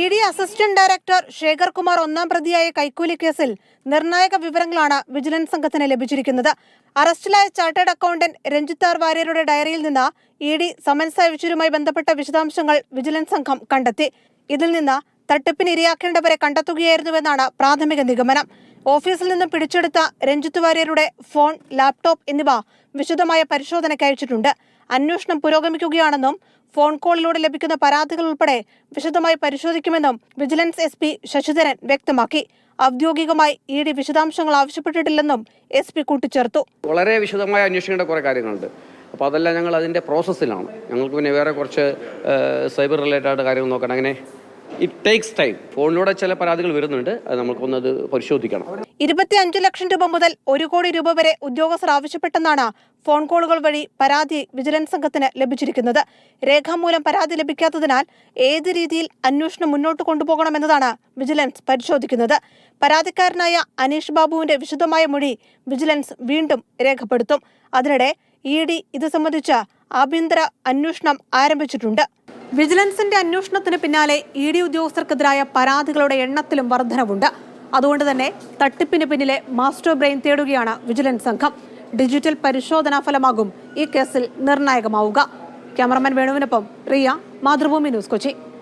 ED. Assistant director Shekhar Kumar ഒന്നാം പ്രതിയായ കൈക്കൂലി കേസിൽ നിർണായക വിവരങ്ങളാണ് വിജിലൻസ് സംഘത്തിന് ലഭിച്ചിരിക്കുന്നത്. അറസ്റ്റിലായ ചാർട്ടേഡ് അക്കൗണ്ടന്റ് രഞ്ജിത്ത് ആർ വാര്യരുടെ ഡയറിയിൽ നിന്ന് ഇ.ഡി. സമൻസ് അയച്ചതുമായി ബന്ധപ്പെട്ട വിശദാംശങ്ങൾ വിജിലൻസ് സംഘം കണ്ടെത്തി. ഇതിൽ നിന്ന് തട്ടിപ്പിന് ഇരയാക്കേണ്ടവരെ കണ്ടെത്തുകയായിരുന്നുവെന്നാണ് പ്രാഥമിക നിഗമനം. ഓഫീസിൽ നിന്നും പിടിച്ചെടുത്ത രഞ്ജിത്ത് വാര്യരുടെ ഫോൺ, ലാപ്ടോപ്പ് എന്നിവ വിശദമായ പരിശോധനയ്ക്ക് അയച്ചിട്ടുണ്ട്. അന്വേഷണം പുരോഗമിക്കുകയാണെന്നും ഫോൺ കോളിലൂടെ ലഭിക്കുന്ന പരാതികൾ ഉൾപ്പെടെ വിശദമായി പരിശോധിക്കുമെന്നും വിജിലൻസ് SP ശശിധരൻ വ്യക്തമാക്കി. ഔദ്യോഗികമായി ഇ.ഡി. വിശദാംശങ്ങൾ ആവശ്യപ്പെട്ടിട്ടില്ലെന്നും SP കൂട്ടിച്ചേർത്തു. വളരെ വിശദമായി അന്വേഷിക്കേണ്ട കുറേ കാര്യങ്ങളുണ്ട്. അപ്പോൾ അതെല്ലാം ഞങ്ങൾ അതിൻ്റെ പ്രോസസ്സിലാണ്. ഞങ്ങൾക്ക് പിന്നെ വേറെ കുറച്ച് സൈബർ റിലേറ്റഡ് കാര്യങ്ങൾ നോക്കണം. അങ്ങനെ ഇറ്റ് ടേക്സ് ടൈം. ഫോണിലൂടെ ചില പരാതികൾ വരുന്നുണ്ട്, അത് നമുക്കൊന്നത് പരിശോധിക്കണം. 25 ലക്ഷം രൂപ മുതൽ 1 കോടി രൂപ വരെ ഉദ്യോഗസ്ഥർ ആവശ്യപ്പെട്ടെന്നാണ് ഫോൺ കോളുകൾ വഴി പരാതി വിജിലൻസ് സംഘത്തിന് ലഭിച്ചിരിക്കുന്നത്. രേഖാമൂലം പരാതി ലഭിക്കാത്തതിനാൽ ഏത് രീതിയിൽ അന്വേഷണം മുന്നോട്ട് കൊണ്ടുപോകണമെന്നതാണ് വിജിലൻസ് പരിശോധിക്കുന്നത്. പരാതിക്കാരനായ അനീഷ് ബാബുവിന്റെ വിശദമായ മൊഴി വിജിലൻസ് വീണ്ടും രേഖപ്പെടുത്തും. അതിനിടെ ഇ.ഡി. ഇത് സംബന്ധിച്ച ആഭ്യന്തര അന്വേഷണം ആരംഭിച്ചിട്ടുണ്ട്. വിജിലൻസിന്റെ അന്വേഷണത്തിന് പിന്നാലെ ഇ.ഡി. ഉദ്യോഗസ്ഥർക്കെതിരായ പരാതികളുടെ എണ്ണത്തിലും വർധനവുണ്ട്. അതുകൊണ്ട് തന്നെ തട്ടിപ്പിന് പിന്നിലെ മാസ്റ്റർ ബ്രെയിൻ തേടുകയാണ് വിജിലൻസ് സംഘം. ഡിജിറ്റൽ പരിശോധനാ ഫലമാകും ഈ കേസിൽ നിർണായകമാവുക. ക്യാമറമാൻ വേണുവിനൊപ്പം റിയ, മാതൃഭൂമി ന്യൂസ്, കൊച്ചി.